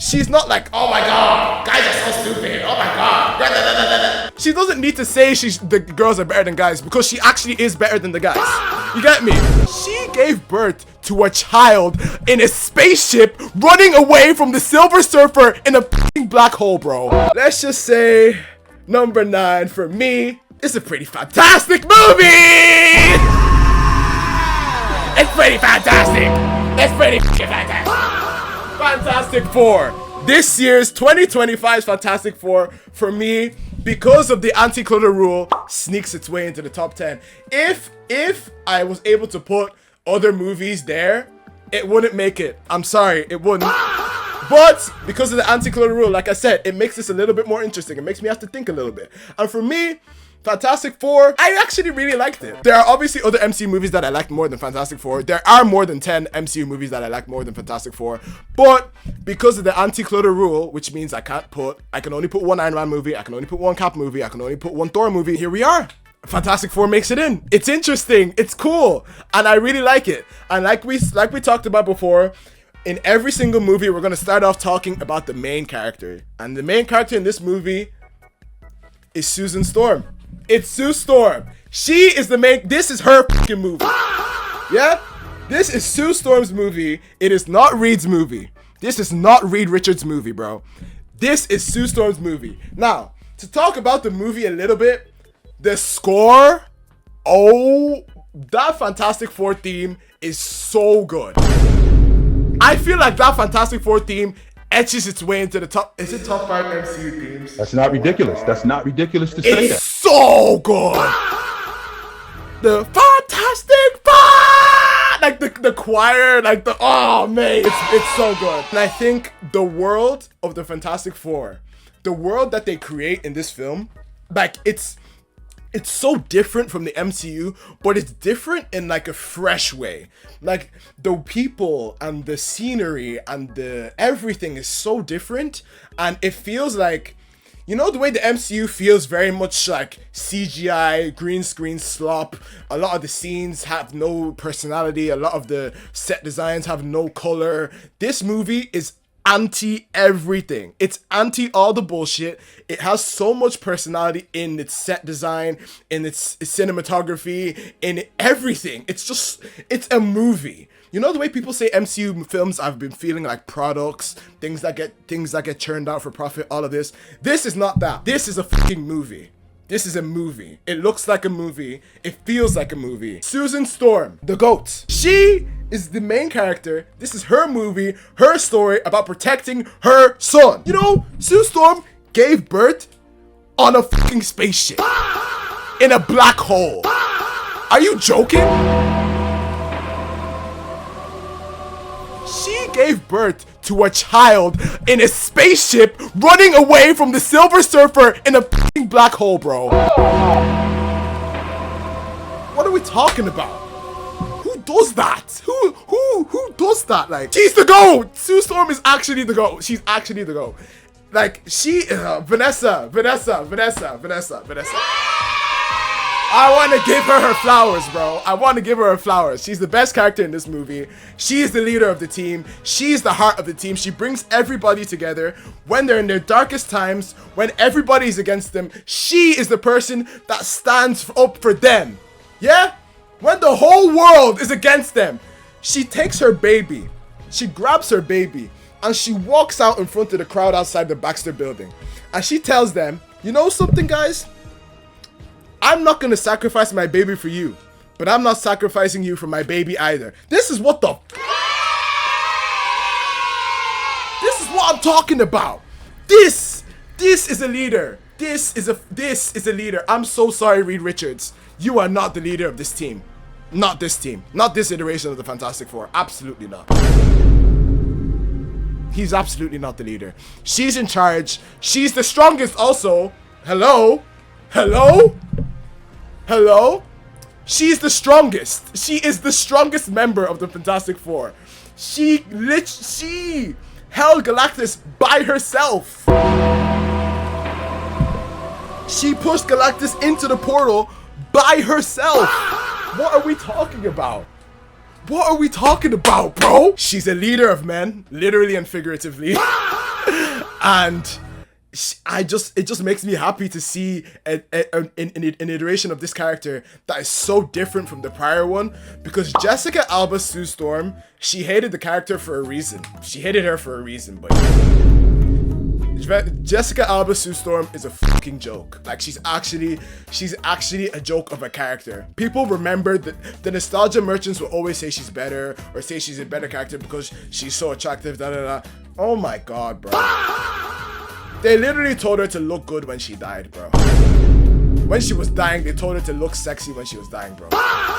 She's not like, oh my god, guys are so stupid, oh my god. She doesn't need to say the girls are better than guys because she actually is better than the guys. You get me? She gave birth to a child in a spaceship running away from the Silver Surfer in a f***ing black hole, bro. Let's just say number 9 for me is a pretty fantastic movie. It's pretty fantastic. It's pretty fantastic. Fantastic Four. This year's 2025's Fantastic Four, for me, because of the anti-clutter rule, sneaks its way into the top 10. If I was able to put other movies there, it wouldn't make it. I'm sorry, it wouldn't. But because of the anti-clutter rule, like I said, it makes this a little bit more interesting. It makes me have to think a little bit. And for me, Fantastic Four, I actually really liked it. There are obviously other MCU movies that I liked more than Fantastic Four. There are more than 10 MCU movies that I like more than Fantastic Four. But because of the anti-clutter rule, which means I can only put one Iron Man movie, I can only put one Cap movie, I can only put one Thor movie, here we are. Fantastic Four makes it in. It's interesting, it's cool, and I really like it. And like we talked about before, in every single movie, we're gonna start off talking about the main character. And the main character in this movie is Susan Storm. It's Sue Storm. She is the main. This is her fucking movie. Yeah? This is Sue Storm's movie. It is not Reed's movie. This is not Reed Richards' movie, bro. This is Sue Storm's movie. Now, to talk about the movie a little bit, the score, oh, that Fantastic Four theme is so good. I feel like that Fantastic Four theme etches its way into the top. Is it top 5 MCU themes? That's not ridiculous. That's not ridiculous to say that. It's so good. The Fantastic Four, like the choir, like the, oh man, it's so good. And I think the world of the Fantastic Four, the world that they create in this film, like it's so different from the MCU, but it's different in like a fresh way. Like the people and the scenery and the everything is so different, and it feels like, you know, the way the MCU feels very much like CGI, green screen slop. A lot of the scenes have no personality. A lot of the set designs have no color. This movie is anti everything. It's anti all the bullshit. It has so much personality in its set design, in its cinematography, in everything. It's a movie. You know the way people say MCU films have been feeling like products, things that get churned out for profit, all of this. This is not that. This is a fucking movie. This is a movie. It looks like a movie. It feels like a movie. Susan Storm, the GOAT. She is the main character. This is her movie, her story about protecting her son. You know, Sue Storm gave birth on a fucking spaceship in a black hole. Are you joking? She gave birth to a child in a spaceship running away from the Silver Surfer in a fucking black hole, bro. What are we talking about? Who does that? Who does that? Like, she's the GOAT. Sue Storm is actually the GOAT. She's actually the GOAT. Like, Vanessa. I want to give her flowers, bro. I want to give her flowers. She's the best character in this movie. She is the leader of the team. She's the heart of the team. She brings everybody together when they're in their darkest times, when everybody's against them. She is the person that stands up for them. Yeah? When the whole world is against them, she takes her baby. She grabs her baby and she walks out in front of the crowd outside the Baxter building. And she tells them, you know something, guys? I'm not going to sacrifice my baby for you, but I'm not sacrificing you for my baby either. This is what this is what I'm talking about. This is a leader. This is a leader. I'm so sorry, Reed Richards. You are not the leader of this team. Not this team. Not this iteration of the Fantastic Four. Absolutely not. He's absolutely not the leader. She's in charge. She's the strongest also. Hello? She's the strongest. She is the strongest member of the Fantastic Four. She held Galactus by herself. She pushed Galactus into the portal by herself. What are we talking about? What are we talking about, bro? She's a leader of men, literally and figuratively. And it just makes me happy to see an iteration of this character that is so different from the prior one, because Jessica Alba Sue Storm, she hated the character for a reason. She hated her for a reason, but Jessica Alba Sue Storm is a fucking joke. Like, she's actually a joke of a character. People remember that the nostalgia merchants will always say she's better, or say she's a better character because she's so attractive, da da da. Oh my god, bro. They literally told her to look good when she died, bro. When she was dying, they told her to look sexy when she was dying, bro.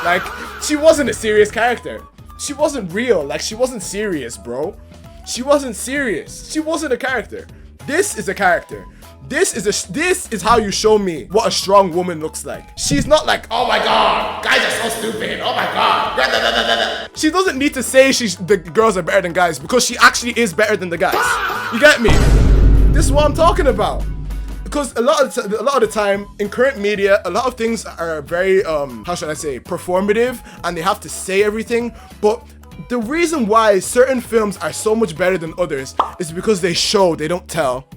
Like, she wasn't a serious character. She wasn't real. Like, she wasn't serious, bro. She wasn't serious. She wasn't a character. This is a character. This is how you show me what a strong woman looks like. She's not like, oh my god, guys are so stupid. Oh my god. She doesn't need to say the girls are better than guys, because she actually is better than the guys. You get me? This is what I'm talking about. Because a lot of the time in current media, a lot of things are very how should I say, performative, and they have to say everything. But the reason why certain films are so much better than others is because they show, they don't tell.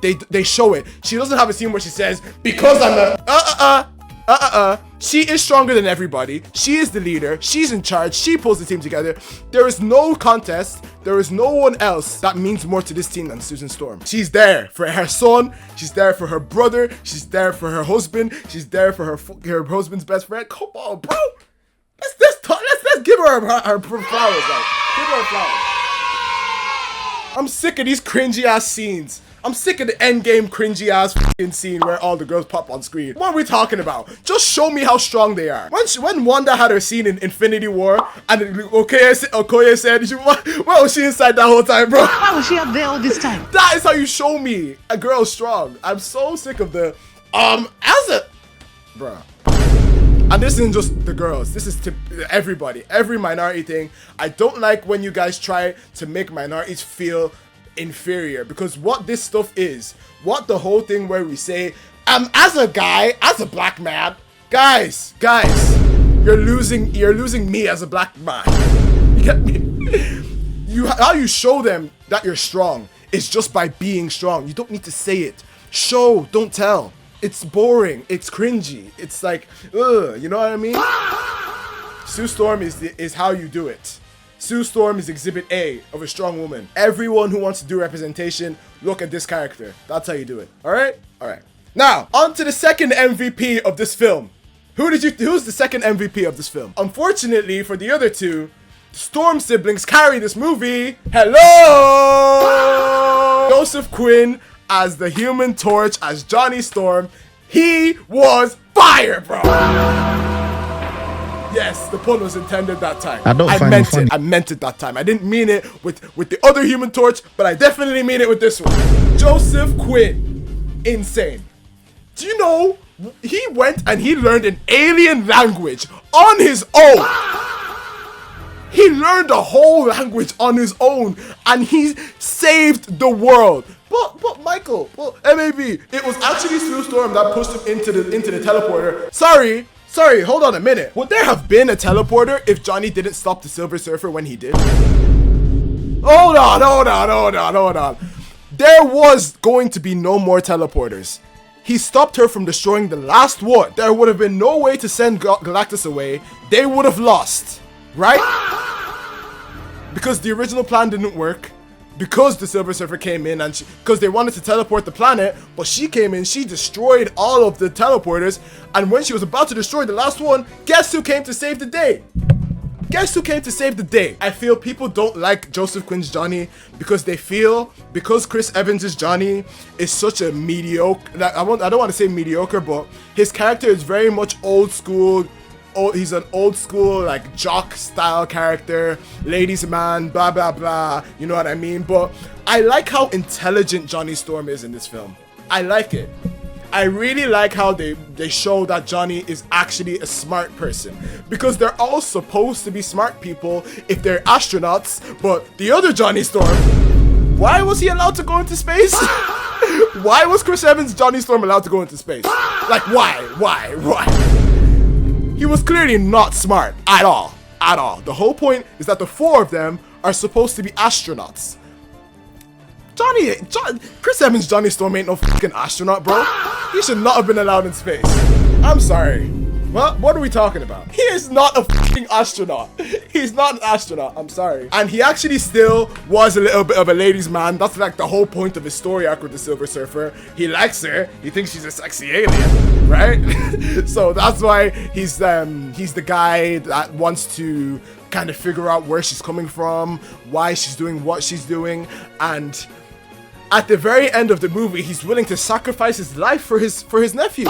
They show it. She doesn't have a scene where she says, because I'm a she is stronger than everybody. She is the leader. She's in charge. She pulls the team together. There is no contest. There is no one else that means more to this team than Susan Storm. She's there for her son. She's there for her brother. She's there for her husband. She's there for her husband's best friend. Come on, bro. Let's give her her flowers. Like, give her her flowers. I'm sick of these cringy ass scenes. I'm sick of the endgame cringy ass f***ing scene where all the girls pop on screen. What are we talking about? Just show me how strong they are. When Wanda had her scene in Infinity War, and Okoye said, why was she inside that whole time, bro? Why was she up there all this time? That is how you show me a girl strong. I'm so sick of the bruh. And this isn't just the girls. This is to everybody, every minority thing. I don't like when you guys try to make minorities feel inferior, because what this stuff is, what the whole thing where we say, as a guy, as a black man, guys, you're losing me as a black man. You get me? How you show them that you're strong is just by being strong. You don't need to say it. Show, don't tell. It's boring. It's cringy. It's like, ugh, you know what I mean? Sue Storm is how you do it. Sue Storm is exhibit A of a strong woman. Everyone who wants to do representation, look at this character. That's how you do it. All right? All right. Now, on to the second MVP of this film. Who's the second MVP of this film? Unfortunately for the other two, Storm siblings carry this movie. Hello! Joseph Quinn as the Human Torch, as Johnny Storm. He was fire, bro. Yes, the pun was intended that time. I meant it. I meant it that time. I didn't mean it with the other Human Torch, but I definitely mean it with this one. Joseph Quinn, insane. Do you know, he went and he learned an alien language on his own. He learned a whole language on his own, and he saved the world. But Michael, MAB, it was actually Sue Storm that pushed him into the teleporter. Sorry, hold on a minute. Would there have been a teleporter if Johnny didn't stop the Silver Surfer when he did? Hold on. There was going to be no more teleporters. He stopped her from destroying the last one. There would have been no way to send Galactus away. They would have lost, right? Because the original plan didn't work. Because the Silver Surfer came in and because they wanted to teleport the planet, but she came in, she destroyed all of the teleporters, and when she was about to destroy the last one, guess who came to save the day? Guess who came to save the day? I feel people don't like Joseph Quinn's Johnny because they feel, because Chris Evans' Johnny is such a mediocre, I don't want to say mediocre, but his character is very much old school. He's an old school, like, jock style character, ladies man, blah blah blah, you know what I mean? But I like how intelligent Johnny Storm is in this film. I like it. I really like how they show that Johnny is actually a smart person, because they're all supposed to be smart people if they're astronauts. But the other Johnny Storm, why was he allowed to go into space? Why was Chris Evans' Johnny Storm allowed to go into space? Like, why? He was clearly not smart at all. The whole point is that the four of them are supposed to be astronauts. Chris Evans' Johnny Storm ain't no fucking astronaut, bro. He should not have been allowed in space. I'm sorry. What are we talking about? He is not a fucking astronaut. He's not an astronaut. I'm sorry. And he actually still was a little bit of a ladies' man. That's like the whole point of his story arc with the Silver Surfer. He likes her. He thinks she's a sexy alien, right? So that's why he's the guy that wants to kind of figure out where she's coming from, why she's doing what she's doing, and at the very end of the movie, he's willing to sacrifice his life for his nephew.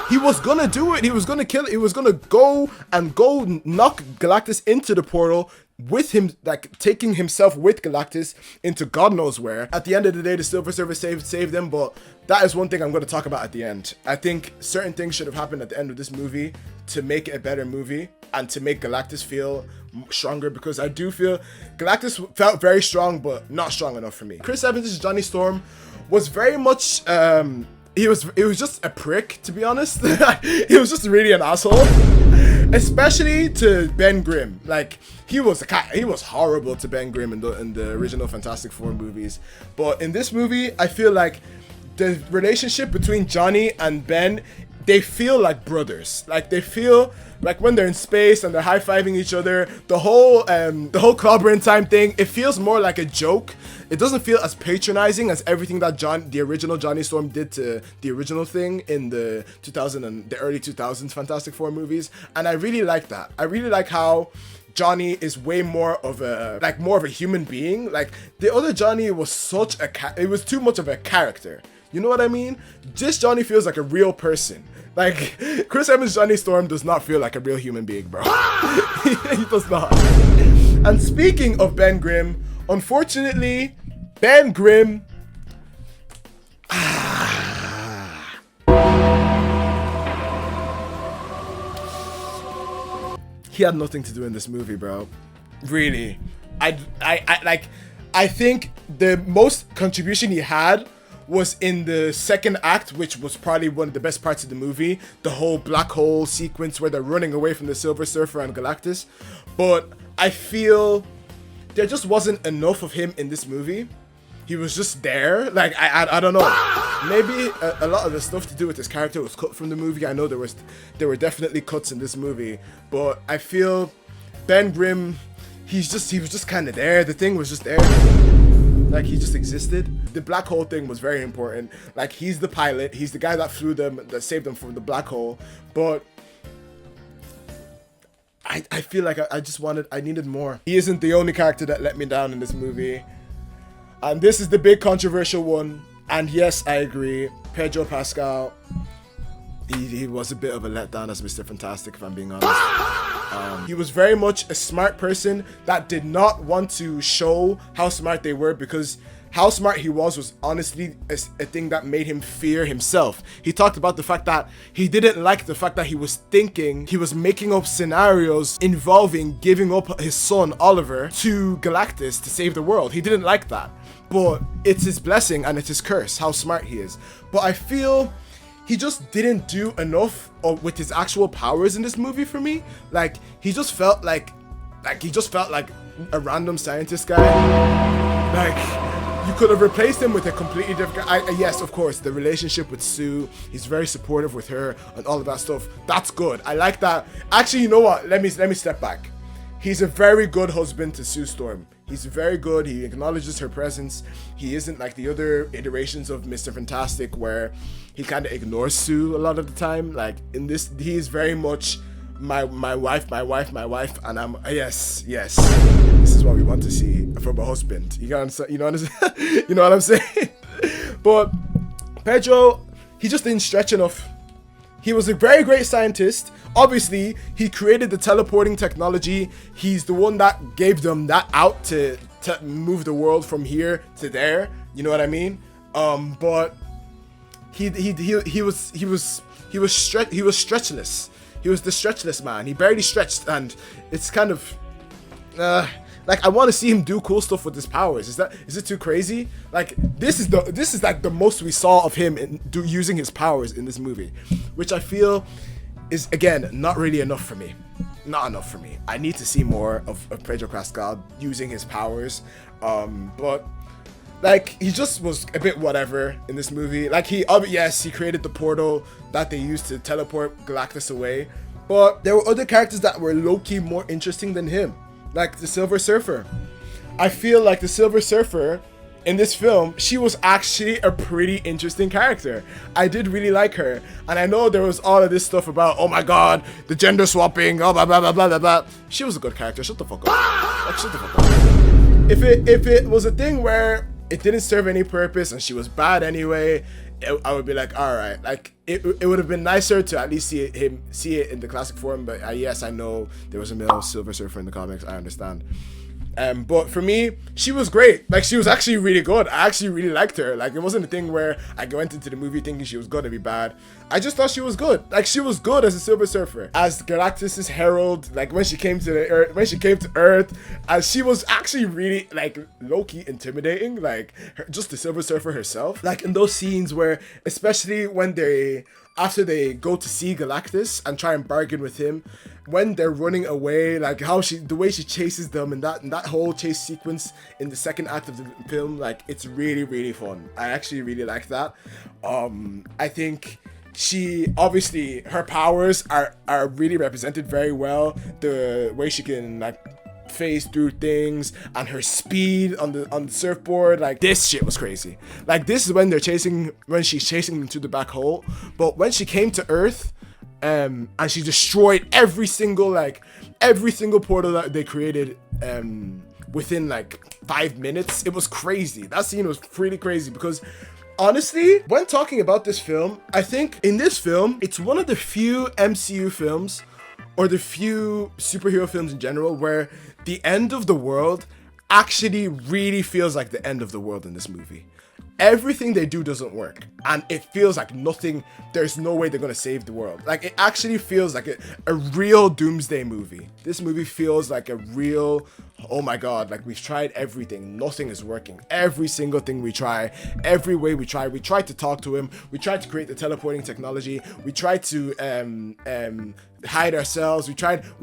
He was gonna do it. He was gonna kill it. He was gonna go knock Galactus into the portal with him, like taking himself with Galactus into God knows where. At the end of the day, the Silver Surfer saved them, but that is one thing I'm gonna talk about at the end. I think certain things should have happened at the end of this movie to make it a better movie and to make Galactus feel stronger, because I do feel Galactus felt very strong, but not strong enough for me. Chris Evans' Johnny Storm was very much it was just a prick, to be honest. He was just really an asshole, especially to Ben Grimm. Like he was horrible to Ben Grimm in the original Fantastic Four movies, but in this movie I feel like the relationship between Johnny and Ben, they feel like brothers. Like they feel like when they're in space and they're high-fiving each other, the whole clobbering time thing, it feels more like a joke. It doesn't feel as patronizing as everything that the original Johnny Storm did to the original thing in the the early 2000s Fantastic Four movies, and I really like that. I really like how Johnny is way more of a human being. Like the other Johnny was it was too much of a character. You know what I mean? This Johnny feels like a real person. Like Chris Evans' Johnny Storm does not feel like a real human being, bro. He does not. And speaking of Ben Grimm, unfortunately, Ben Grimm he had nothing to do in this movie, bro. Really. I think the most contribution he had was in the second act, which was probably one of the best parts of the movie, the whole black hole sequence where they're running away from the Silver Surfer and Galactus. But I feel there just wasn't enough of him in this movie. He was just there. Like I don't know. Maybe a lot of the stuff to do with his character was cut from the movie. I know there were definitely cuts in this movie, but I feel Ben Grimm, he was just kind of there. The thing was just there. Like he just existed. The black hole thing was very important. Like he's the pilot. He's the guy that that saved them from the black hole. But I feel like I needed more. He isn't the only character that let me down in this movie. And this is the big controversial one. And yes, I agree. Pedro Pascal, he was a bit of a letdown as Mr. Fantastic, if I'm being honest. He was very much a smart person that did not want to show how smart they were, because how smart he was honestly a thing that made him fear himself. He talked about the fact that he didn't like the fact that he was making up scenarios involving giving up his son Oliver to Galactus to save the world. He didn't like that. But it's his blessing and it's his curse, how smart he is. But I feel he just didn't do enough with his actual powers in this movie for me. Like he just felt like a random scientist guy. Like you could have replaced him with a completely different guy. Yes, of course, the relationship with Sue, he's very supportive with her and all of that stuff. That's good. I like that. Actually, you know what? Let me step back. He's a very good husband to Sue Storm. He's very good. He acknowledges her presence. He isn't like the other iterations of Mr. Fantastic where he kind of ignores Sue a lot of the time. Like in this, he is very much my wife, and I'm yes. This is what we want to see from a husband. You know what I'm saying? But Pedro, he just didn't stretch enough. He was a very great scientist. Obviously, he created the teleporting technology. He's the one that gave them that out to move the world from here to there. You know what I mean? But he was stretchless. He was the stretchless man. He barely stretched, and it's kind of like I want to see him do cool stuff with his powers. Is it too crazy? Like this is like the most we saw of him using his powers in this movie, which I feel is again not really enough for me. Not enough for me. I need to see more of Pedro Pascal using his powers. But Like, he just was a bit whatever in this movie. Like, yes, he created the portal that they used to teleport Galactus away. But there were other characters that were low-key more interesting than him. Like the Silver Surfer. I feel like the Silver Surfer in this film, she was actually a pretty interesting character. I did really like her. And I know there was all of this stuff about, oh my god, the gender swapping, oh blah blah blah blah blah blah. She was a good character. Shut the fuck up. Like, shut the fuck up. If it was a thing where it didn't serve any purpose and she was bad anyway, I would be like, all right. Like, it would have been nicer to at least see it in the classic form. But yes, I know there was a male Silver Surfer in the comics. I understand. But for me, she was great. Like, she was actually really good. I actually really liked her. Like, it wasn't a thing where I went into the movie thinking she was gonna be bad. I just thought she was good. Like, she was good as a Silver Surfer, as Galactus's herald. Like, when she came to Earth, as she was actually really, like, low-key intimidating. Like, just the Silver Surfer herself. Like, in those scenes where, especially when after they go to see Galactus and try and bargain with him, when they're running away, like the way she chases them, and that whole chase sequence in the second act of the film, like, it's really, really fun. I actually really like that. I think she, obviously, her powers are really represented very well. The way she can, like, phase through things, and her speed on the surfboard, like, this shit was crazy. Like, this is when she's chasing them to the black hole. But when she came to Earth, and she destroyed every single portal that they created within like 5 minutes, it was crazy. That scene was pretty crazy, because honestly, when talking about this film, I think in this film, it's one of the few MCU films, or the few superhero films in general, where the end of the world actually really feels like the end of the world in this movie. Everything they do doesn't work, and it feels like there's no way they're gonna save the world. Like, it actually feels like a real doomsday movie. This movie feels like a real, oh my god, like, we've tried everything, nothing is working. Every single thing we try, every way we tried to talk to him, we tried to create the teleporting technology, we tried to hide ourselves, we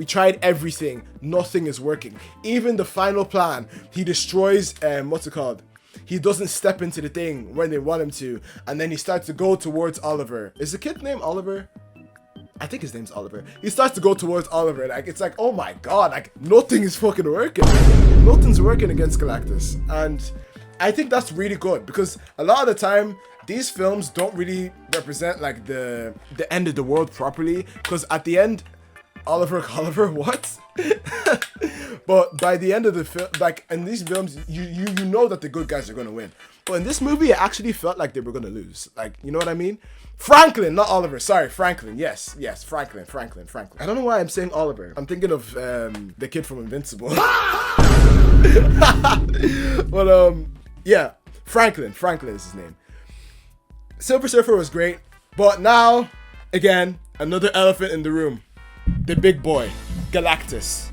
tried everything, nothing is working. Even the final plan, he destroys what's it called? He doesn't step into the thing when they want him to, and then he starts to go towards Oliver. Is the kid named Oliver? I think his name's Oliver. He starts to go towards Oliver. Like, it's like, oh my god, like, nothing is fucking working. Nothing's working against Galactus. And I think that's really good, because a lot of the time, these films don't really represent, like, the end of the world properly, because at the end, Oliver, what? But by the end of the film, like, in these films, you know that the good guys are gonna win. But in this movie, it actually felt like they were gonna lose. Like, you know what I mean? Franklin, not Oliver. Sorry, Franklin. Yes, Franklin. I don't know why I'm saying Oliver. I'm thinking of the kid from Invincible. But yeah, Franklin is his name. Silver Surfer was great, but now, again, another elephant in the room. The big boy, Galactus.